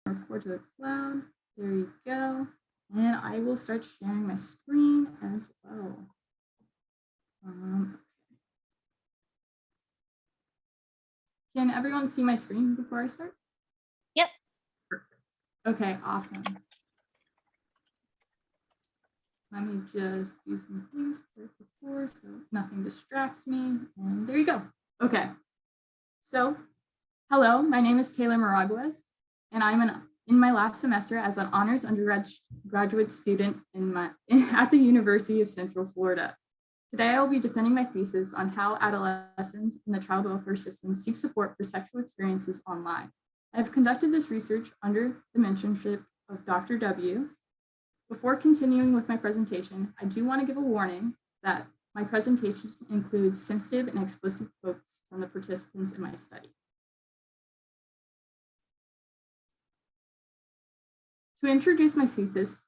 record to the cloud. There you go. And I will start sharing my screen as well. Can everyone see my screen before I start? Yep. Perfect. Okay, awesome. Let me just do some things before so nothing distracts me. And there you go. Okay. So, hello, my name is Taylor Moraguez, and I'm in my last semester as an honors undergraduate student at the University of Central Florida. Today, I will be defending my thesis on how adolescents in the child welfare system seek support for sexual experiences online. I have conducted this research under the mentorship of Dr. W. Before continuing with my presentation, I do want to give a warning that my presentation includes sensitive and explicit quotes from the participants in my study. To introduce my thesis,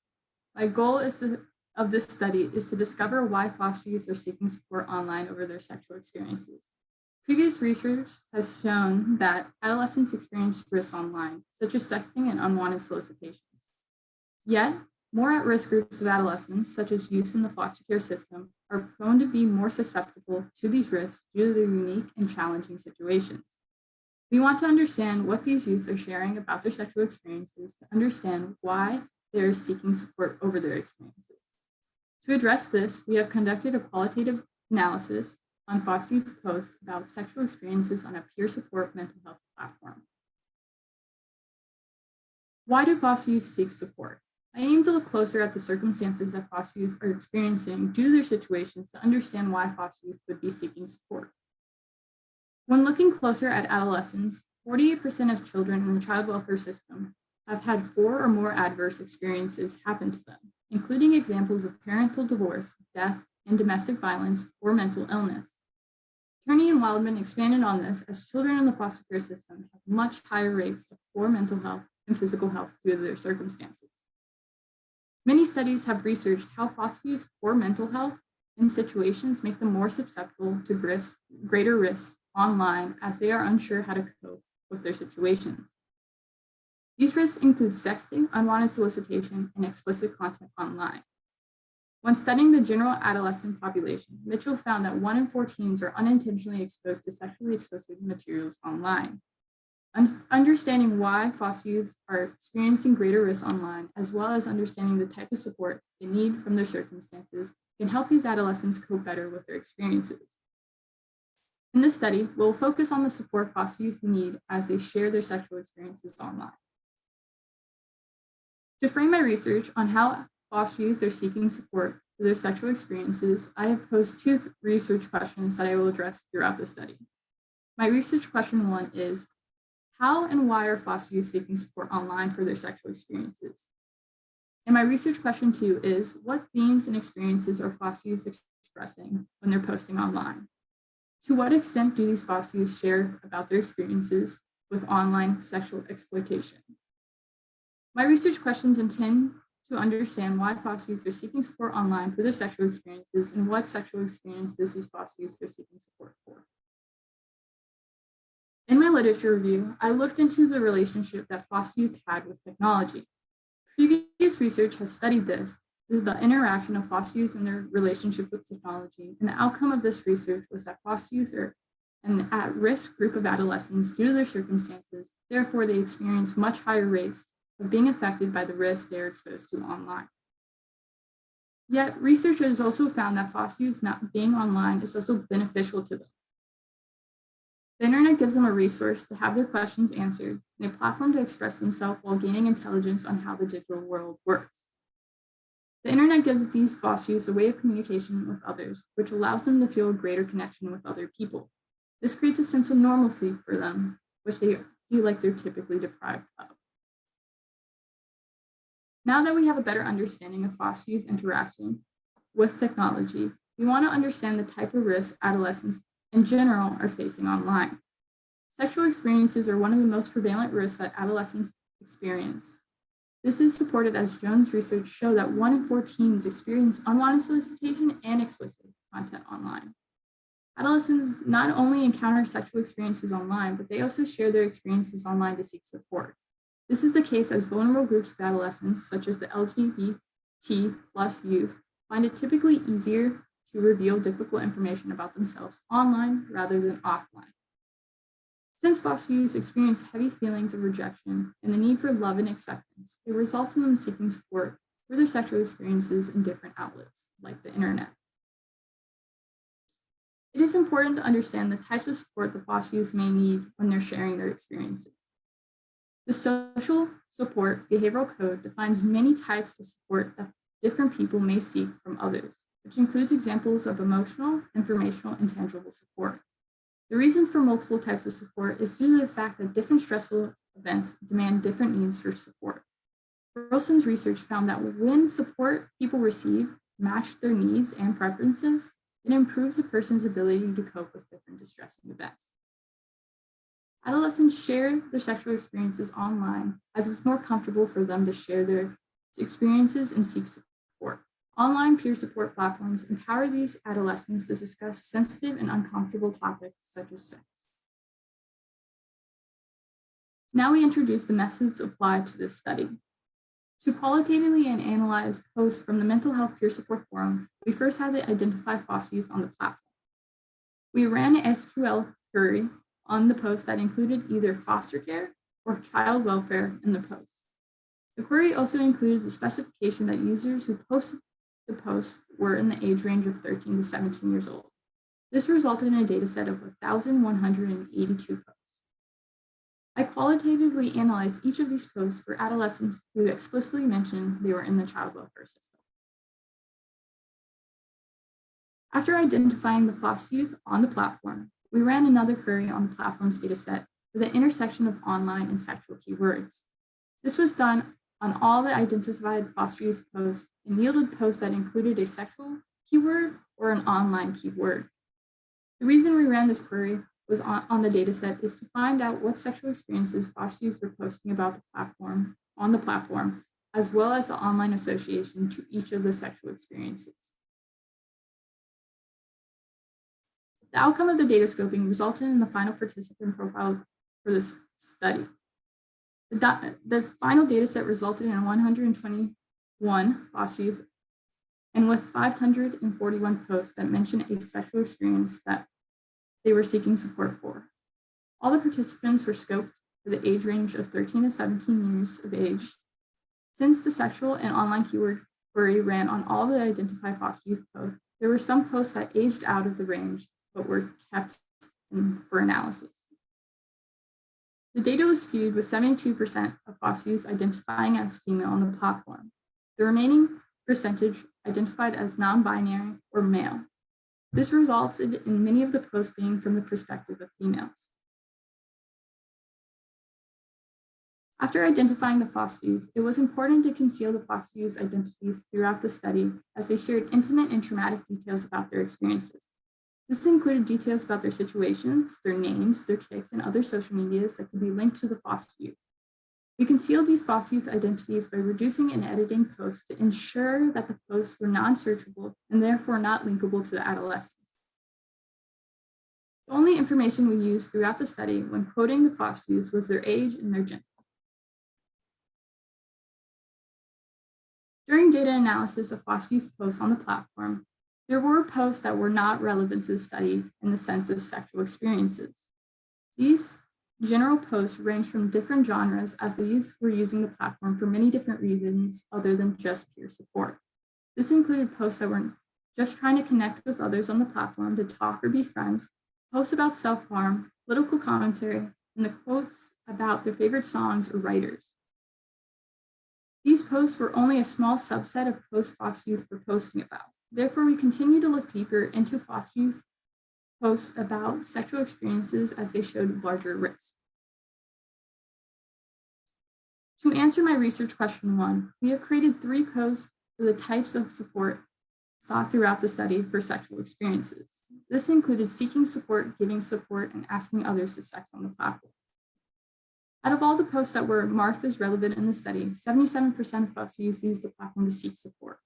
my goal of this study is to discover why foster youth are seeking support online over their sexual experiences. Previous research has shown that adolescents experience risks online, such as sexting and unwanted solicitations. Yet, more at-risk groups of adolescents, such as youth in the foster care system, are prone to be more susceptible to these risks due to their unique and challenging situations. We want to understand what these youths are sharing about their sexual experiences to understand why they are seeking support over their experiences. To address this, we have conducted a qualitative analysis on foster youth posts about sexual experiences on a peer support mental health platform. Why do foster youth seek support? I aim to look closer at the circumstances that foster youth are experiencing due to their situations to understand why foster youth would be seeking support. When looking closer at adolescents, 48% of children in the child welfare system have had 4 or more adverse experiences happen to them, including examples of parental divorce, death, and domestic violence or mental illness. Kearney and Wildman expanded on this as children in the foster care system have much higher rates of poor mental health and physical health due to their circumstances. Many studies have researched how foster youth's poor mental health and situations make them more susceptible to greater risks online as they are unsure how to cope with their situations. These risks include sexting, unwanted solicitation, and explicit content online. When studying the general adolescent population, Mitchell found that 1 in 4 teens are unintentionally exposed to sexually explicit materials online. Understanding why foster youths are experiencing greater risks online, as well as understanding the type of support they need from their circumstances, can help these adolescents cope better with their experiences. In this study, we'll focus on the support foster youth need as they share their sexual experiences online. To frame my research on how foster youth are seeking support for their sexual experiences, I have posed 2 research questions that I will address throughout the study. My research question 1 is, how and why are foster youth seeking support online for their sexual experiences? And my research question 2 is, what themes and experiences are foster youth expressing when they're posting online? To what extent do these foster youth share about their experiences with online sexual exploitation? My research questions intend to understand why foster youth are seeking support online for their sexual experiences and what sexual experiences these foster youth are seeking support for. In my literature review, I looked into the relationship that foster youth had with technology. Previous research has studied this, the interaction of foster youth and their relationship with technology, and the outcome of this research was that foster youth are an at-risk group of adolescents due to their circumstances. Therefore, they experience much higher rates of being affected by the risks they are exposed to online. Yet, researchers also found that foster youth not being online is also beneficial to them. The internet gives them a resource to have their questions answered and a platform to express themselves while gaining intelligence on how the digital world works. The internet gives these foster youth a way of communication with others, which allows them to feel a greater connection with other people. This creates a sense of normalcy for them, which they feel like they're typically deprived of. Now that we have a better understanding of foster youth interaction with technology, we want to understand the type of risks adolescents in general are facing online. Sexual experiences are one of the most prevalent risks that adolescents experience. This is supported as Jones' research show that 1 in 4 teens experience unwanted solicitation and explicit content online. Adolescents not only encounter sexual experiences online, but they also share their experiences online to seek support. This is the case as vulnerable groups of adolescents, such as the LGBT plus youth, find it typically easier to reveal difficult information about themselves online rather than offline. Since foster youth experience heavy feelings of rejection and the need for love and acceptance, it results in them seeking support for their sexual experiences in different outlets, like the internet. It is important to understand the types of support the foster youth may need when they're sharing their experiences. The social support behavioral code defines many types of support that different people may seek from others, which includes examples of emotional, informational, and tangible support. The reason for multiple types of support is due to the fact that different stressful events demand different needs for support. Wilson's research found that when support people receive match their needs and preferences, it improves a person's ability to cope with different distressing events. Adolescents share their sexual experiences online as it's more comfortable for them to share their experiences and seek support. Online peer support platforms empower these adolescents to discuss sensitive and uncomfortable topics such as sex. Now we introduce the methods applied to this study. To qualitatively analyze posts from the Mental Health Peer Support Forum, we first had to identify foster youth on the platform. We ran an SQL query on the post that included either foster care or child welfare in the post. The query also included the specification that users who posted the post were in the age range of 13 to 17 years old. This resulted in a data set of 1,182 posts. I qualitatively analyzed each of these posts for adolescents who explicitly mentioned they were in the child welfare system. After identifying the foster youth on the platform, we ran another query on the platform's dataset for the intersection of online and sexual keywords. This was done on all the identified foster youth posts and yielded posts that included a sexual keyword or an online keyword. The reason we ran this query was on the dataset is to find out what sexual experiences foster youth were posting about on the platform, as well as the online association to each of the sexual experiences. The outcome of the data scoping resulted in the final participant profile for this study. The final data set resulted in 121 foster youth and with 541 posts that mentioned a sexual experience that they were seeking support for. All the participants were scoped for the age range of 13 to 17 years of age. Since the sexual and online keyword query ran on all the identified foster youth posts, there were some posts that aged out of the range but were kept for analysis. The data was skewed with 72% of foster youth identifying as female on the platform. The remaining percentage identified as non-binary or male. This resulted in many of the posts being from the perspective of females. After identifying the foster youth, it was important to conceal the foster youth's identities throughout the study as they shared intimate and traumatic details about their experiences. This included details about their situations, their names, their kicks, and other social medias that could be linked to the foster youth. We concealed these foster youth identities by reducing and editing posts to ensure that the posts were non-searchable and therefore not linkable to the adolescents. The only information we used throughout the study when quoting the foster youth was their age and their gender. During data analysis of foster youth posts on the platform, there were posts that were not relevant to the study in the sense of sexual experiences. These general posts range from different genres as the youth were using the platform for many different reasons other than just peer support. This included posts that were just trying to connect with others on the platform to talk or be friends, posts about self-harm, political commentary, and the quotes about their favorite songs or writers. These posts were only a small subset of posts foster youth were posting about. Therefore, we continue to look deeper into foster youth posts about sexual experiences as they showed larger risk. To answer my research question 1, we have created 3 codes for the types of support sought throughout the study for sexual experiences. This included seeking support, giving support, and asking others to sex on the platform. Out of all the posts that were marked as relevant in the study, 77% of foster youth used the platform to seek support.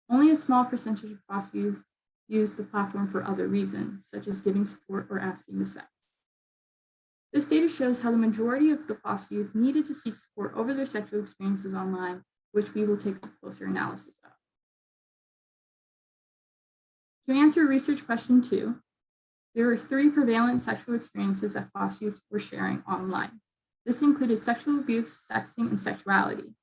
Only a small percentage of foster youth used the platform for other reasons, such as giving support or asking to sex. This data shows how the majority of the foster youth needed to seek support over their sexual experiences online, which we will take a closer analysis of. To answer research question 2, there were 3 prevalent sexual experiences that foster youth were sharing online. This included sexual abuse, sexting, and sexuality.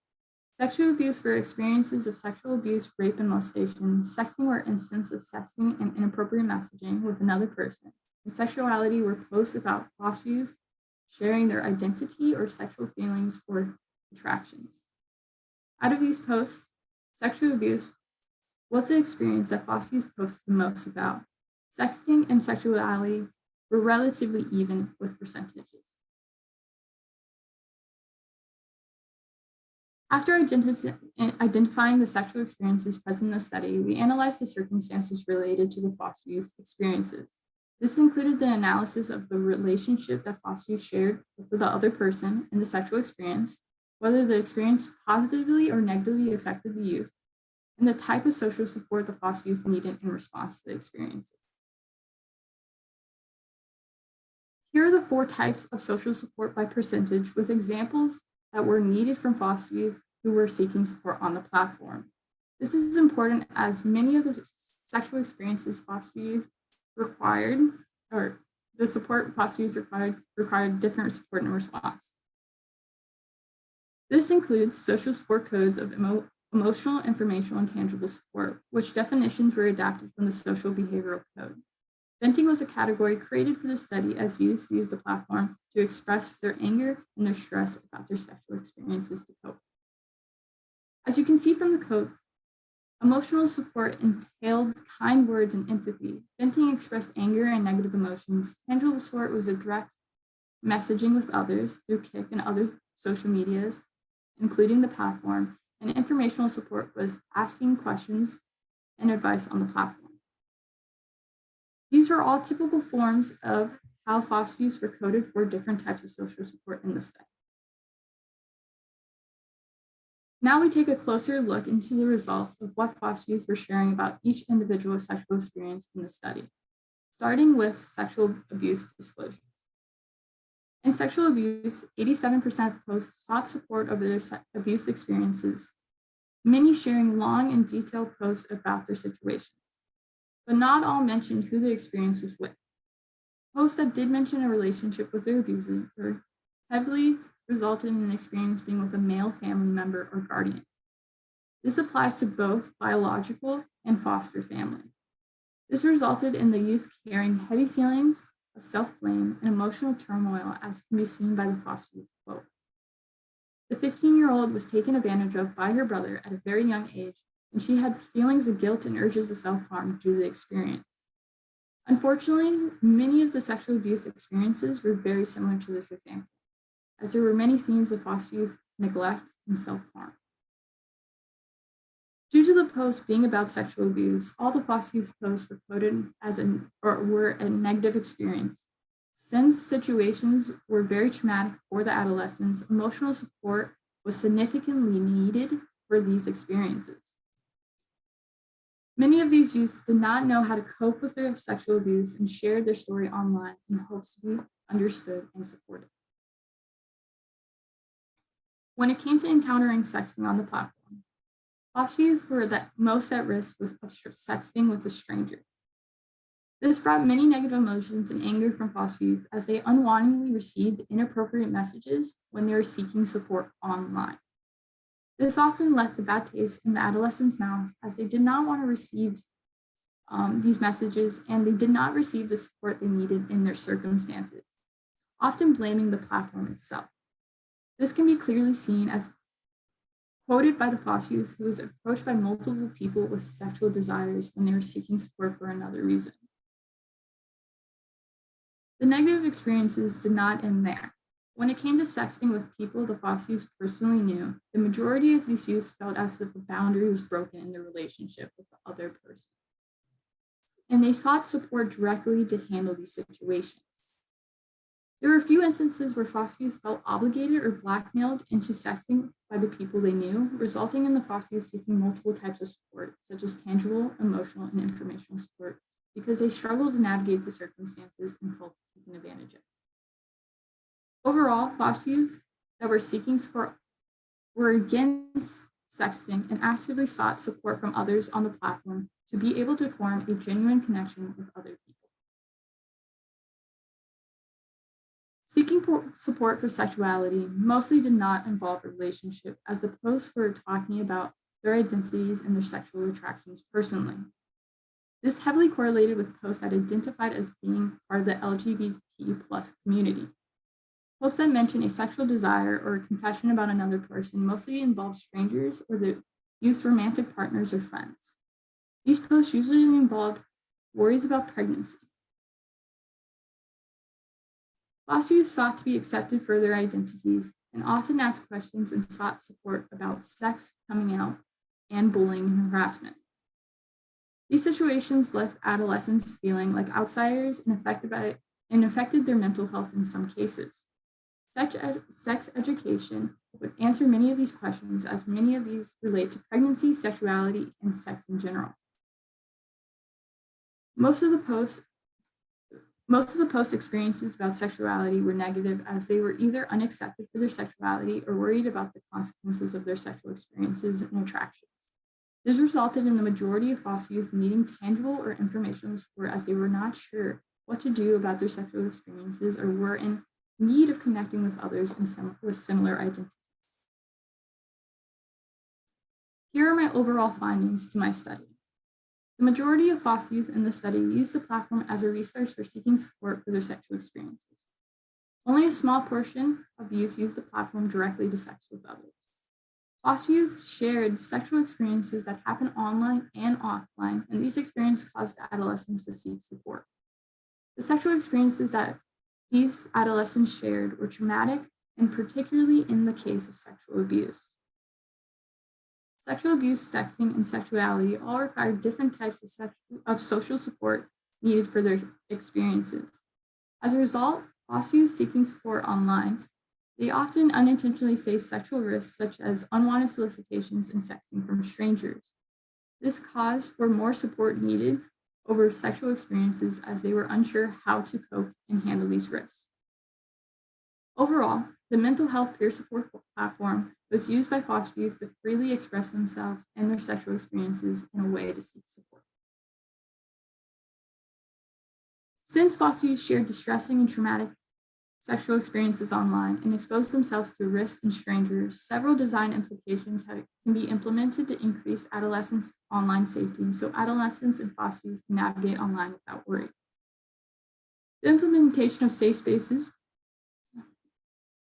Sexual abuse were experiences of sexual abuse, rape, and molestation. Sexting were instances of sexting and inappropriate messaging with another person. And sexuality were posts about foster youth sharing their identity or sexual feelings or attractions. Out of these posts, sexual abuse was the experience that foster youth posted the most about. Sexting and sexuality were relatively even with percentages. After identifying the sexual experiences present in the study, we analyzed the circumstances related to the foster youth experiences. This included the analysis of the relationship that foster youth shared with the other person in the sexual experience, whether the experience positively or negatively affected the youth, and the type of social support the foster youth needed in response to the experiences. Here are the 4 types of social support by percentage with examples that were needed from foster youth who were seeking support on the platform. This is important as many of the sexual experiences foster youth required, or the support foster youth required different support and response. This includes social support codes of emotional, informational, and tangible support, which definitions were adapted from the social behavioral code. Venting was a category created for the study as youth used the platform to express their anger and their stress about their sexual experiences to cope. As you can see from the code, emotional support entailed kind words and empathy. Venting expressed anger and negative emotions. Tangible support was a direct messaging with others through Kik and other social medias, including the platform, and informational support was asking questions and advice on the platform. These are all typical forms of how foster youth were coded for different types of social support in the study. Now we take a closer look into the results of what foster youth were sharing about each individual sexual experience in the study, starting with sexual abuse disclosures. In sexual abuse, 87% of posts sought support over their abuse experiences, many sharing long and detailed posts about their situations, but not all mentioned who the experience was with. Posts that did mention a relationship with their abuser heavily resulted in an experience being with a male family member or guardian. This applies to both biological and foster family. This resulted in the youth carrying heavy feelings of self-blame and emotional turmoil, as can be seen by the foster youth quote. The 15-year-old was taken advantage of by her brother at a very young age, and she had feelings of guilt and urges of self-harm due to the experience. Unfortunately, many of the sexual abuse experiences were very similar to this example, as there were many themes of foster youth neglect and self-harm. Due to the posts being about sexual abuse, all the foster youth posts were coded as were a negative experience. Since situations were very traumatic for the adolescents, emotional support was significantly needed for these experiences. Many of these youths did not know how to cope with their sexual abuse and shared their story online in hopes to be understood and supported. When it came to encountering sexting on the platform, foster youth were most at risk with sexting with a stranger. This brought many negative emotions and anger from foster youth as they unwittingly received inappropriate messages when they were seeking support online. This often left a bad taste in the adolescent's mouth as they did not want to receive these messages and they did not receive the support they needed in their circumstances, often blaming the platform itself. This can be clearly seen as quoted by the foster youth who was approached by multiple people with sexual desires when they were seeking support for another reason. The negative experiences did not end there. When it came to sexting with people the foster youth personally knew, the majority of these youths felt as if a boundary was broken in their relationship with the other person. And they sought support directly to handle these situations. There were a few instances where foster youth felt obligated or blackmailed into sexting by the people they knew, resulting in the foster youth seeking multiple types of support, such as tangible, emotional, and informational support, because they struggled to navigate the circumstances and felt taken advantage of. Overall, foster youth that were seeking support were against sexting and actively sought support from others on the platform to be able to form a genuine connection with other people. Seeking support for sexuality mostly did not involve a relationship, as the posts were talking about their identities and their sexual attractions personally. This heavily correlated with posts that identified as being part of the LGBT+ community. Posts that mention a sexual desire or a confession about another person mostly involve strangers or the youth's romantic partners or friends. These posts usually involved worries about pregnancy. Foster youth sought to be accepted for their identities and often asked questions and sought support about sex, coming out, and bullying and harassment. These situations left adolescents feeling like outsiders and affected their mental health in some cases. Sex education would answer many of these questions, as many of these relate to pregnancy, sexuality, and sex in general. Most of the post experiences about sexuality were negative, as they were either unaccepted for their sexuality or worried about the consequences of their sexual experiences and attractions. This resulted in the majority of foster youth needing tangible or informational support, as they were not sure what to do about their sexual experiences or were in need of connecting with others with similar identities. Here are my overall findings to my study. The majority of foster youth in the study used the platform as a resource for seeking support for their sexual experiences. Only a small portion of the youth used the platform directly to sex with others. Foster youth shared sexual experiences that happen online and offline, and these experiences caused adolescents to seek support. The sexual experiences that these adolescents shared were traumatic, and particularly in the case of sexual abuse. Sexual abuse, sexting, and sexuality all require different types of social support needed for their experiences. As a result, foster youth seeking support online, they often unintentionally face sexual risks, such as unwanted solicitations and sexting from strangers. This caused for more support needed over sexual experiences, as they were unsure how to cope and handle these risks. Overall, the mental health peer support platform was used by foster youth to freely express themselves and their sexual experiences in a way to seek support. Since foster youth shared distressing and traumatic sexual experiences online and exposed themselves to risks and strangers, several design implications can be implemented to increase adolescents' online safety, so adolescents and foster youth can navigate online without worry. The implementation of safe spaces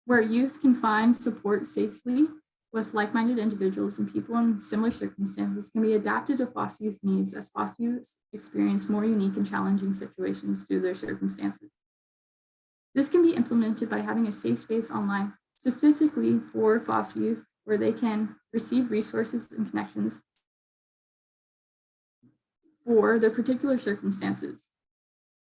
where youth can find support safely with like-minded individuals and people in similar circumstances can be adapted to foster youth needs, as foster youth experience more unique and challenging situations due to their circumstances. This can be implemented by having a safe space online specifically for foster youth, where they can receive resources and connections for their particular circumstances.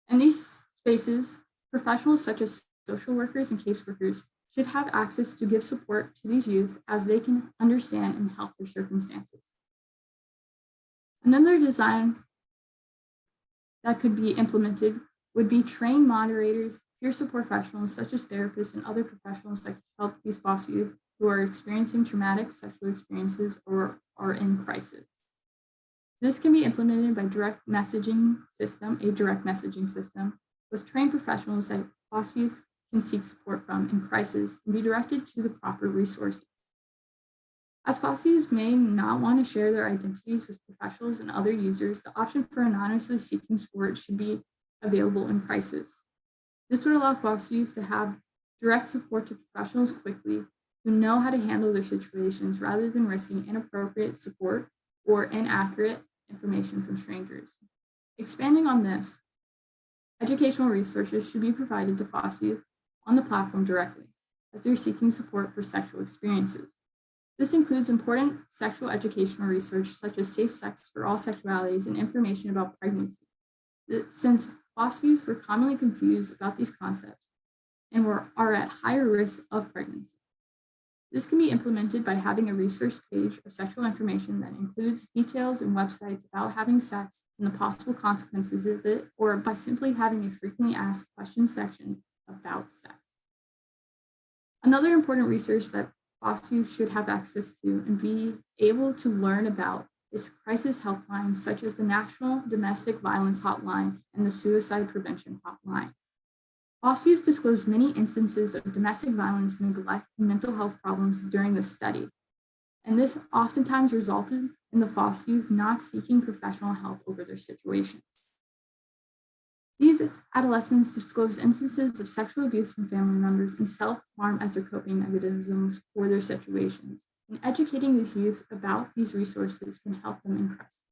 In these spaces, professionals such as social workers and caseworkers should have access to give support to these youth, as they can understand and help their circumstances. Another design that could be implemented would be train moderators, peer support professionals such as therapists and other professionals that help these foster youth who are experiencing traumatic sexual experiences or are in crisis. This can be implemented by a direct messaging system with trained professionals that foster youth can seek support from in crisis and be directed to the proper resources. As foster youth may not want to share their identities with professionals and other users, the option for anonymously seeking support should be available in crisis. This would allow foster youth to have direct support to professionals quickly, who know how to handle their situations, rather than risking inappropriate support or inaccurate information from strangers. Expanding on this, educational resources should be provided to foster youth on the platform directly, as they're seeking support for sexual experiences. This includes important sexual educational research, such as safe sex for all sexualities and information about pregnancy, since foster youth were commonly confused about these concepts and are at higher risk of pregnancy. This can be implemented by having a resource page of sexual information that includes details and websites about having sex and the possible consequences of it, or by simply having a frequently asked questions section about sex. Another important research that FOSS youth should have access to and be able to learn about is crisis helplines such as the National Domestic Violence Hotline and the Suicide Prevention Hotline. FOSS youth disclosed many instances of domestic violence, neglect, and mental health problems during the study, and this oftentimes resulted in the FOSS youth not seeking professional help over their situations. These adolescents disclosed instances of sexual abuse from family members and self-harm as their coping mechanisms for their situations. And educating these youth about these resources can help them in crisis.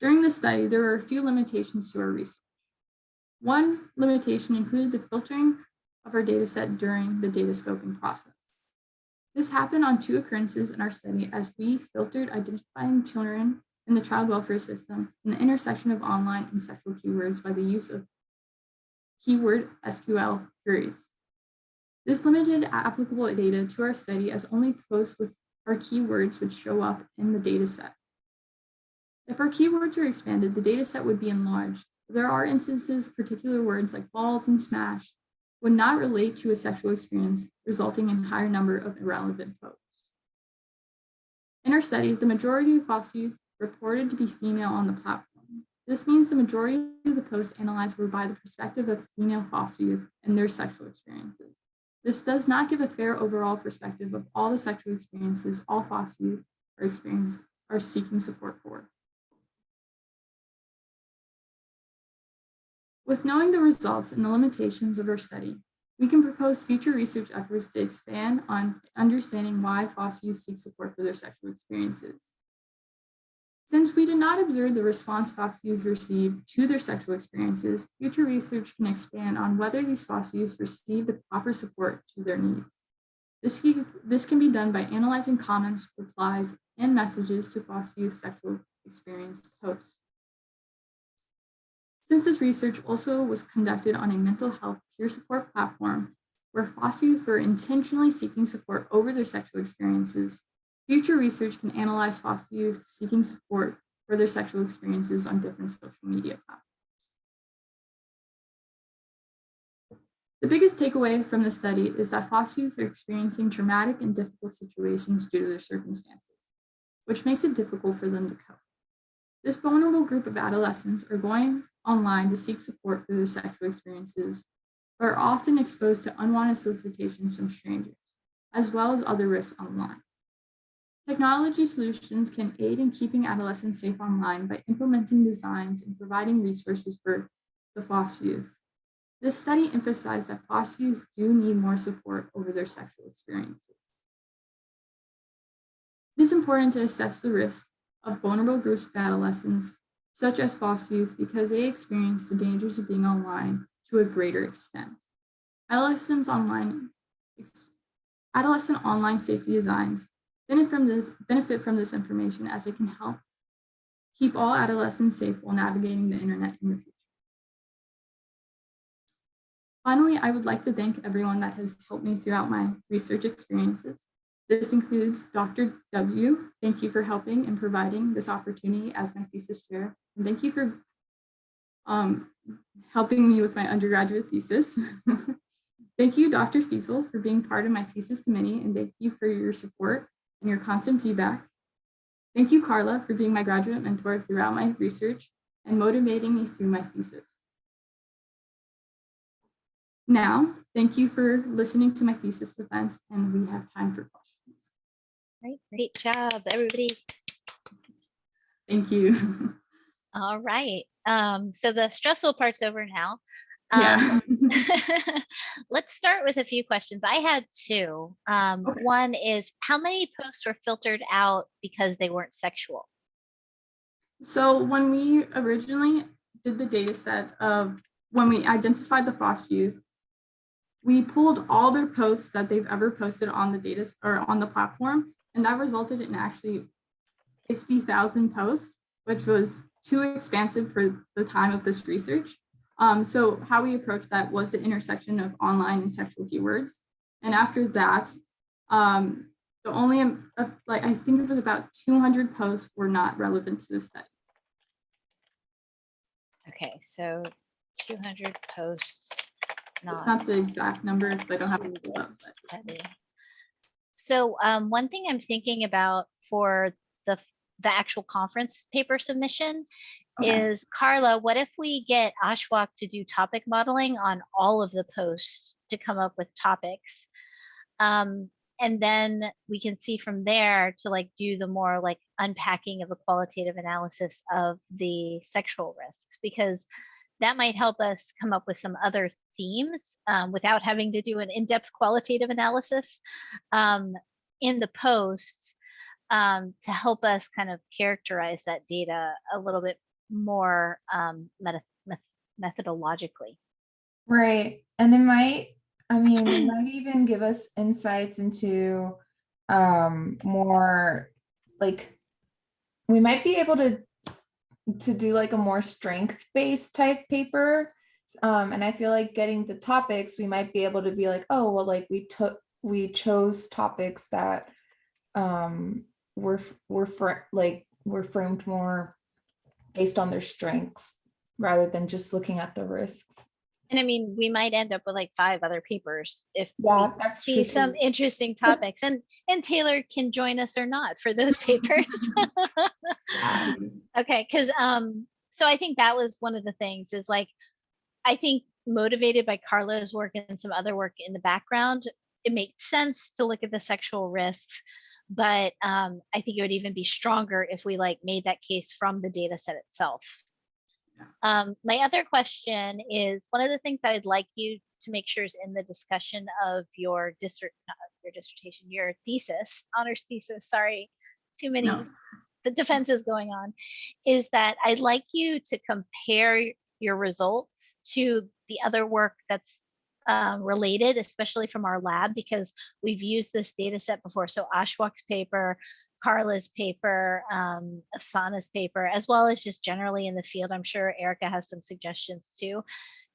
During the study, there were a few limitations to our research. One limitation included the filtering of our data set during the data scoping process. This happened on 2 occurrences in our study as we filtered identifying children in the child welfare system and the intersection of online and sexual keywords by the use of keyword SQL queries. This limited applicable data to our study as only posts with our keywords would show up in the data set. If our keywords were expanded, the data set would be enlarged. There are instances of particular words like balls and smash would not relate to a sexual experience, resulting in a higher number of irrelevant posts. In our study, the majority of FOSS youth reported to be female on the platform. This means the majority of the posts analyzed were by the perspective of female FOSS youth and their sexual experiences. This does not give a fair overall perspective of all the sexual experiences all FOSS youth are seeking support for. With knowing the results and the limitations of our study, we can propose future research efforts to expand on understanding why FOSS youth seek support for their sexual experiences. Since we did not observe the response FOSS youth received to their sexual experiences, future research can expand on whether these FOSS youth receive the proper support to their needs. This can be done by analyzing comments, replies, and messages to FOSS youth sexual experience posts. Since this research also was conducted on a mental health peer support platform where FOSS youth were intentionally seeking support over their sexual experiences, future research can analyze FOSS youth seeking support for their sexual experiences on different social media platforms. The biggest takeaway from the study is that FOSS youth are experiencing traumatic and difficult situations due to their circumstances, which makes it difficult for them to cope. This vulnerable group of adolescents are going online to seek support for their sexual experiences, but are often exposed to unwanted solicitations from strangers, as well as other risks online. Technology solutions can aid in keeping adolescents safe online by implementing designs and providing resources for the FOSS youth. This study emphasized that FOSS youth do need more support over their sexual experiences. It is important to assess the risk of vulnerable groups of adolescents, such as FOSS youth, because they experience the dangers of being online to a greater extent. Adolescent online safety designs benefit from this information as it can help keep all adolescents safe while navigating the internet in the future. Finally, I would like to thank everyone that has helped me throughout my research experiences. This includes Dr. W. Thank you for helping and providing this opportunity as my thesis chair. And thank you for helping me with my undergraduate thesis. Thank you, Dr. Fiesel, for being part of my thesis committee, and thank you for your support and your constant feedback. Thank you, Carla, for being my graduate mentor throughout my research and motivating me through my thesis. Now, thank you for listening to my thesis defense, and we have time for questions. Great job, everybody. Thank you. All right. So the stressful part's over now. Yeah. Let's start with a few questions. I had 2. Okay. One is, how many posts were filtered out because they weren't sexual? So when we originally did the data set of when we identified the FOSS youth, we pulled all their posts that they've ever posted on the data or on the platform, and that resulted in actually 50,000 posts, which was too expansive for the time of this research. So how we approached that was the intersection of online and sexual keywords. And after that, I think it was about 200 posts were not relevant to the study. Okay, so 200 posts It's not the exact number because I don't have it pulled up. Study. So one thing I'm thinking about for the actual conference paper submission is, Carla, what if we get Ashwak to do topic modeling on all of the posts to come up with topics? And then we can see from there to like do the more like unpacking of the qualitative analysis of the sexual risks, because that might help us come up with some other themes without having to do an in-depth qualitative analysis in the posts to help us kind of characterize that data a little bit more methodologically. Right. And it might even give us insights into more like, we might be able to do like a more strength-based type paper. And I feel like getting the topics, we might be able to be like, oh, well, like we chose topics that were framed more based on their strengths rather than just looking at the risks. And I mean, we might end up with like 5 other papers if we that's see true some too. interesting topics, and Taylor can join us or not for those papers. Okay, because so I think that was one of the things is like, I think motivated by Carla's work and some other work in the background, it makes sense to look at the sexual risks, but I think it would even be stronger if we like made that case from the data set itself. My other question is, one of the things that I'd like you to make sure is in the discussion of your dissertation, your thesis, honors thesis, sorry, too many the defenses going on, is that I'd like you to compare your results to the other work that's related, especially from our lab, because we've used this data set before. So Ashwak's paper, Carla's paper, Afsana's paper, as well as just generally in the field. I'm sure Erica has some suggestions too,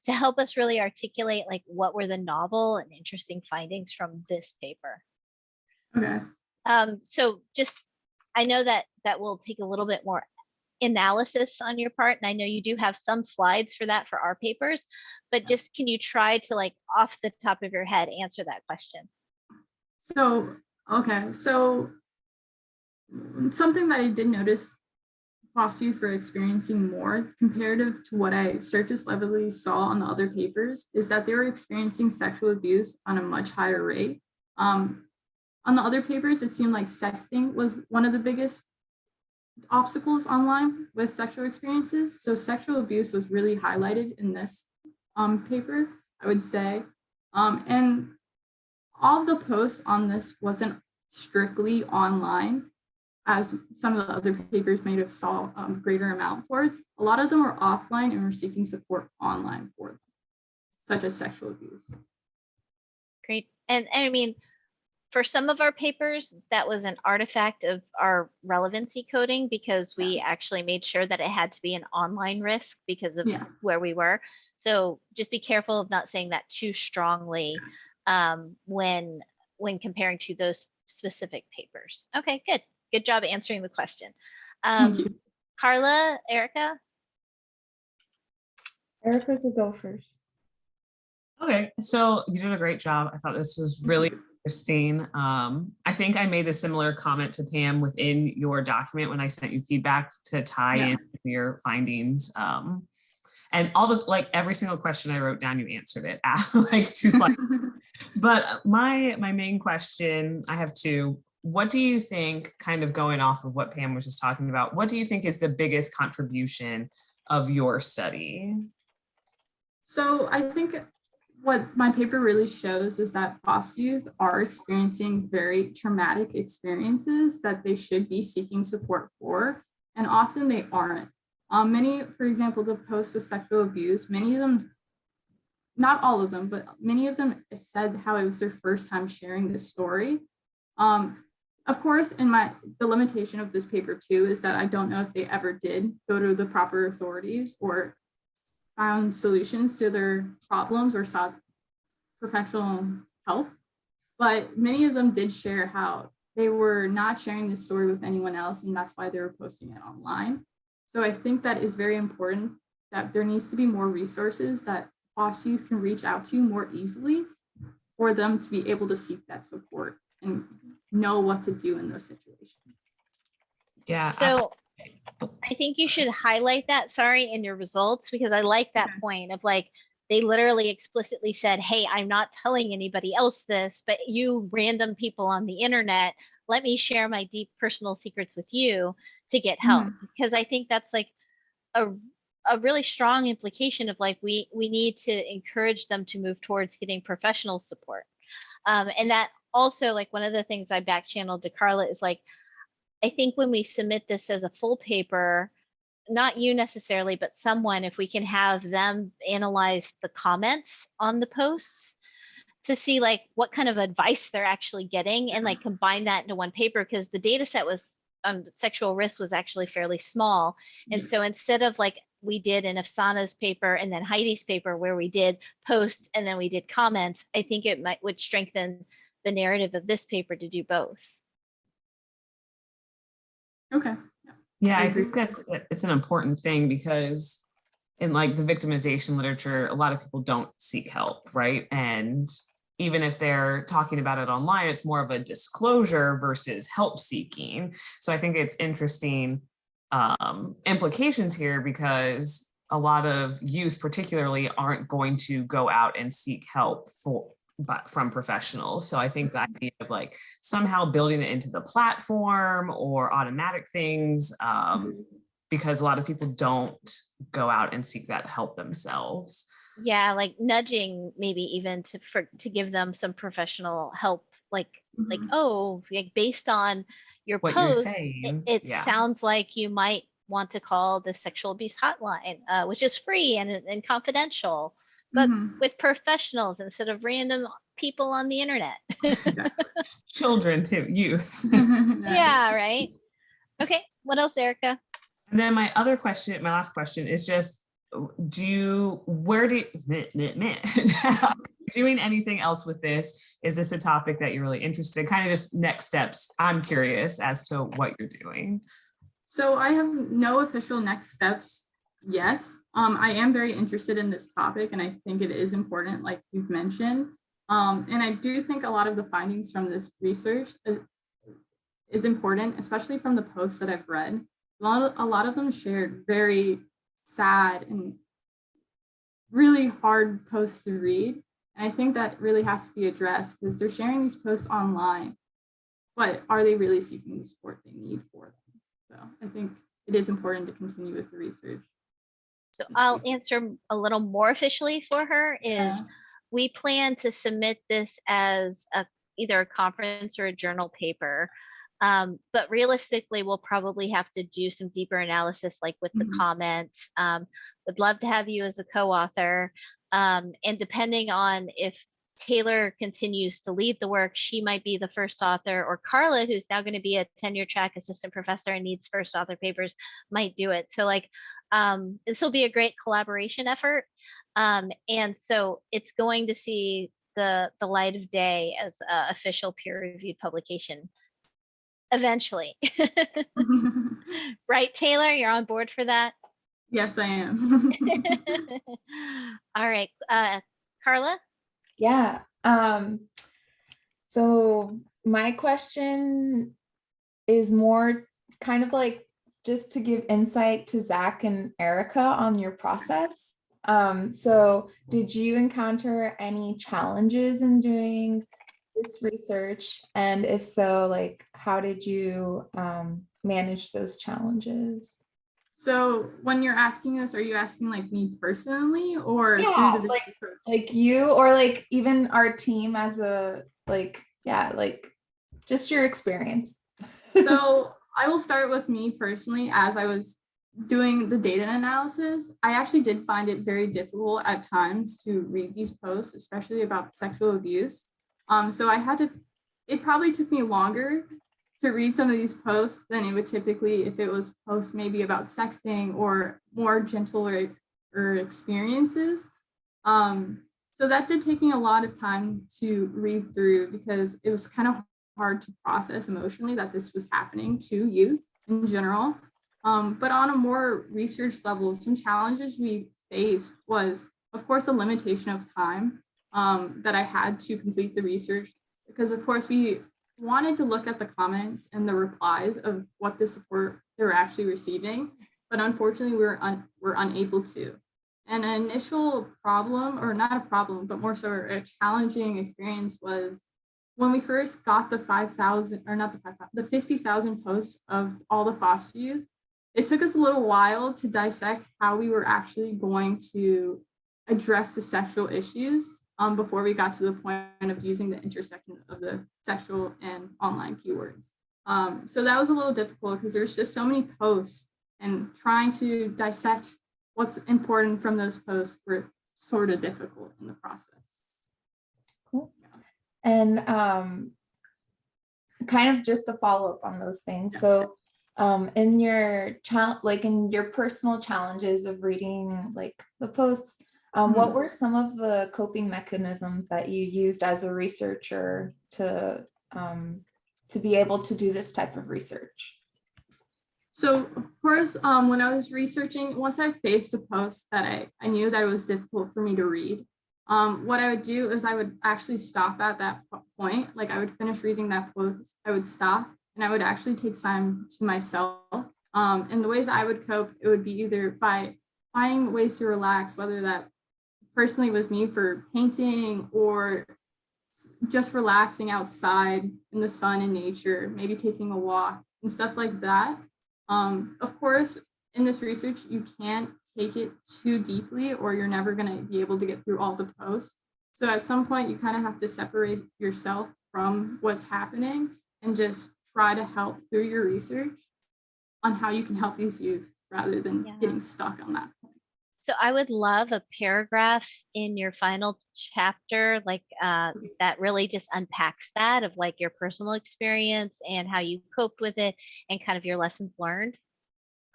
to help us really articulate like what were the novel and interesting findings from this paper. Okay. So just, I know that will take a little bit more analysis on your part, and I know you do have some slides for that for our papers, but just can you try to like off the top of your head answer that question? So, okay, so something that I did notice foster youth were experiencing more comparative to what I surface levelly saw on the other papers is that they were experiencing sexual abuse on a much higher rate. On the other papers, it seemed like sexting was one of the biggest obstacles online with sexual experiences. So sexual abuse was really highlighted in this paper, I would say. And all the posts on this wasn't strictly online, as some of the other papers may have saw greater amount towards. A lot of them were offline and were seeking support online for them, such as sexual abuse. Great. And I mean, for some of our papers, that was an artifact of our relevancy coding, because we actually made sure that it had to be an online risk because of where we were. So just be careful of not saying that too strongly when comparing to those specific papers. Okay, good. Good job answering the question. Thank you. Carla, Erica? Erica could go first. Okay, so you did a great job. I thought this was really interesting. I think I made a similar comment to Pam within your document when I sent you feedback to tie in your findings. And all the, like every single question I wrote down, you answered it like 2 slides. But my main question, I have 2. What do you think, kind of going off of what Pam was just talking about, what do you think is the biggest contribution of your study? So I think what my paper really shows is that foster youth are experiencing very traumatic experiences that they should be seeking support for, and often they aren't. Many, for example, the posts with sexual abuse, many of them, not all of them, but many of them said how it was their first time sharing this story. Of course, the limitation of this paper too is that I don't know if they ever did go to the proper authorities or found solutions to their problems or sought professional help. But many of them did share how they were not sharing this story with anyone else, and that's why they were posting it online. So I think that is very important, that there needs to be more resources that foster youth can reach out to more easily for them to be able to seek that support and know what to do in those situations. Yeah. So absolutely. I think you should highlight that, sorry, in your results, because I like that Okay. point of like, they literally explicitly said, hey, I'm not telling anybody else this, but you random people on the internet, let me share my deep personal secrets with you to get help. Because I think that's like a really strong implication of like, we need to encourage them to move towards getting professional support. And that also, like, one of the things I back channeled to Carla is like, I think when we submit this as a full paper, not you necessarily, but someone, if we can have them analyze the comments on the posts to see like what kind of advice they're actually getting and like combine that into one paper, because the data set was sexual risk was actually fairly small. And so instead of like we did in Afsana's paper and then Heidi's paper where we did posts and then we did comments, I think it would strengthen the narrative of this paper to do both. Okay. Yeah, I I agree. think it's an important thing because in like the victimization literature, a lot of people don't seek help, right? And even if they're talking about it online, it's more of a disclosure versus help seeking. So I think it's interesting implications here because a lot of youth particularly aren't going to go out and seek help from professionals. So I think the idea of like somehow building it into the platform or automatic things, because a lot of people don't go out and seek that help themselves. Yeah, like nudging maybe even to give them some professional help, like oh, like based on your What you're post, saying, it yeah. sounds like you might want to call the sexual abuse hotline, which is free and confidential, but with professionals instead of random people on the internet. Children too, youth. Yeah, right. Okay, what else, Erica? And then my last question is just, doing anything else with this? Is this a topic that you're really interested in? Kind of just next steps. I'm curious as to what you're doing. So I have no official next steps yet. I am very interested in this topic and I think it is important, like you've mentioned. And I do think a lot of the findings from this research is important, especially from the posts that I've read. A lot of them shared very sad and really hard posts to read. And I think that really has to be addressed because they're sharing these posts online, but are they really seeking the support they need for them? So I think it is important to continue with the research. So I'll answer a little more officially for her is we plan to submit this as either a conference or a journal paper. But realistically, we'll probably have to do some deeper analysis, like with the comments. Would love to have you as a co-author. And depending on if Taylor continues to lead the work, she might be the first author, or Carla, who's now going to be a tenure track assistant professor and needs first author papers, might do it. So like, this will be a great collaboration effort. And so it's going to see the light of day as an official peer-reviewed publication eventually. Right, Taylor, you're on board for that? Yes, I am. All right, Carla? Yeah. So my question is more kind of like just to give insight to Zach and Erica on your process. So did you encounter any challenges in doing this research? And if so, like, how did you manage those challenges? So when you're asking this, are you asking like me personally or Yeah, through the like you or like even our team as a like just your experience? So I will start with me personally. As I was doing the data analysis, I actually did find it very difficult at times to read these posts, especially about sexual abuse. So it probably took me longer to read some of these posts than it would typically if it was posts maybe about sexting or more gentler experiences. So that did take me a lot of time to read through because it was kind of hard to process emotionally that this was happening to youth in general. But on a more research level, some challenges we faced was of course, a limitation of time that I had to complete the research, because of course we wanted to look at the comments and the replies of what the support they were actually receiving, but unfortunately we're unable to. And an initial problem, or not a problem, but more so a challenging experience, was when we first got the 5,000, or not the 5,000, the 50,000 posts of all the foster youth. It took us a little while to dissect how we were actually going to address the sexual issues before we got to the point of using the intersection of the sexual and online keywords. So that was a little difficult because there's just so many posts, and trying to dissect what's important from those posts were sort of difficult in the process. Cool. And kind of just to follow up on those things. Yeah. So in your in your personal challenges of reading like the posts, what were some of the coping mechanisms that you used as a researcher to be able to do this type of research? So of course, when I was researching, once I faced a post that I knew that it was difficult for me to read, what I would do is I would actually stop at that point. Like, I would finish reading that post, I would stop, and I would actually take time to myself. And the ways I would cope, it would be either by finding ways to relax, whether that personally was me for painting or just relaxing outside in the sun and nature, maybe taking a walk and stuff like that. Of course, in this research, you can't take it too deeply or you're never going to be able to get through all the posts. So at some point, you kind of have to separate yourself from what's happening and just try to help through your research on how you can help these youth rather than getting stuck on that point. So I would love a paragraph in your final chapter, like that really just unpacks that, of like your personal experience and how you coped with it and kind of your lessons learned.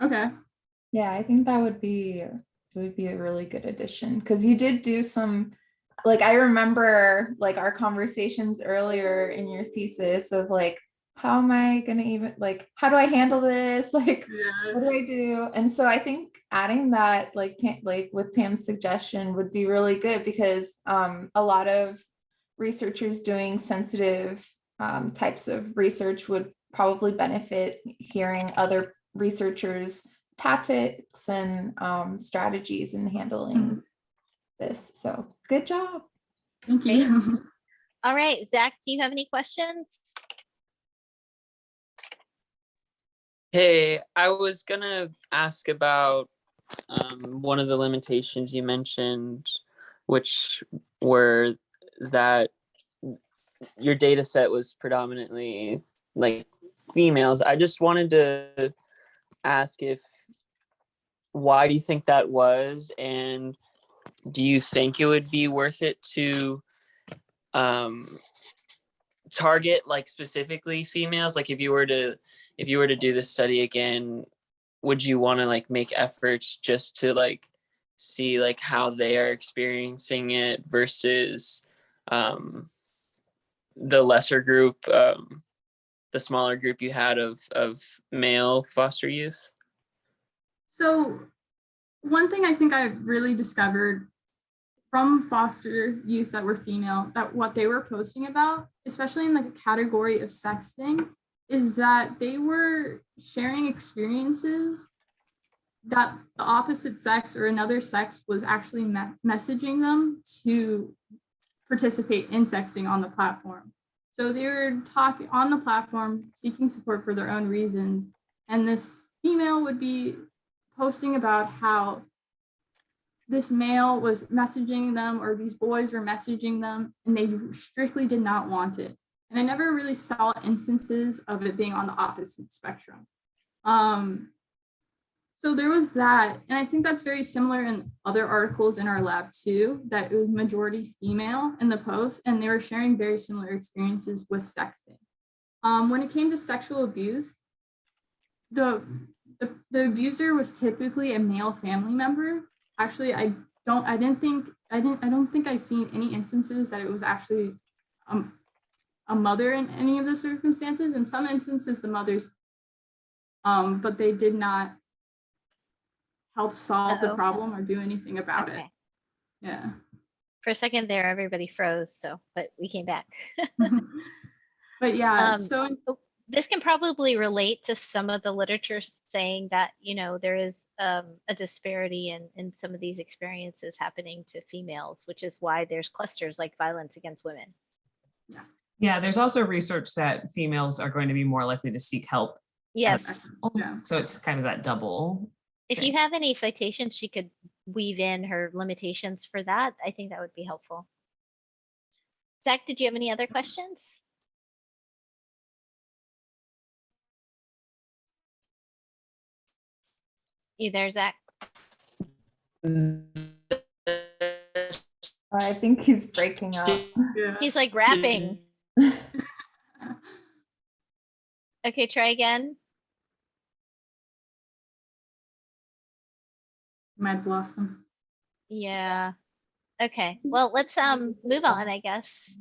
Okay. Yeah, I think that would be a really good addition, because you did do some, like, I remember like our conversations earlier in your thesis of like, how am I going to even, like, how do I handle this? Like, what do I do? And so I think adding that, like with Pam's suggestion, would be really good, because a lot of researchers doing sensitive types of research would probably benefit hearing other researchers' tactics and strategies in handling this. So good job. Thank you. All right, Zach, do you have any questions? Hey, I was gonna ask about one of the limitations you mentioned, which were that your data set was predominantly like females. I just wanted to ask why do you think that was, and do you think it would be worth it to target like specifically females? Like, if you were to do this study again, would you want to like make efforts just to like see like how they are experiencing it versus the lesser group, the smaller group you had of male foster youth? So one thing I think I really discovered from foster youth that were female, that what they were posting about, especially in the category of sexting, is that they were sharing experiences that the opposite sex or another sex was actually messaging them to participate in sexting on the platform. So they were talking on the platform, seeking support for their own reasons. And this female would be posting about how this male was messaging them, or these boys were messaging them, and they strictly did not want it. And I never really saw instances of it being on the opposite spectrum. So there was that. And I think that's very similar in other articles in our lab too, that it was majority female in the post, and they were sharing very similar experiences with sexting. When it came to sexual abuse, the abuser was typically a male family member. Actually, I don't think I've seen any instances that it was actually a mother in any of the circumstances. In some instances, the mothers, but they did not help solve the problem or do anything about it. Yeah. For a second there, everybody froze, so, but we came back. But yeah, Um, so This can probably relate to some of the literature saying that, there is a disparity in some of these experiences happening to females, which is why there's clusters like violence against women. Yeah, there's also research that females are going to be more likely to seek help. Yes. yeah. So it's kind of that double. If you have any citations, she could weave in her limitations for that. I think that would be helpful. Zach, did you have any other questions? You there, Zach? I think he's breaking up. Yeah. He's like rapping. Okay, try again. Might have lost them. Yeah. Okay. Well, let's move on, I guess.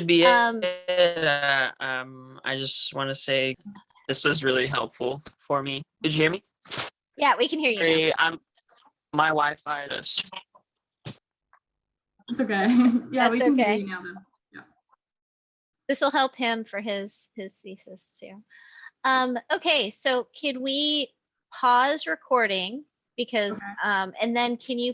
Be Um, it. I just want to say this was really helpful for me. Did you hear me? Yeah, we can hear you now. Sorry, my Wi-Fi is. It's okay. Yeah, we That's can hear okay. you now though. This will help him for his thesis too. Okay, so can we pause recording because Okay. and then can you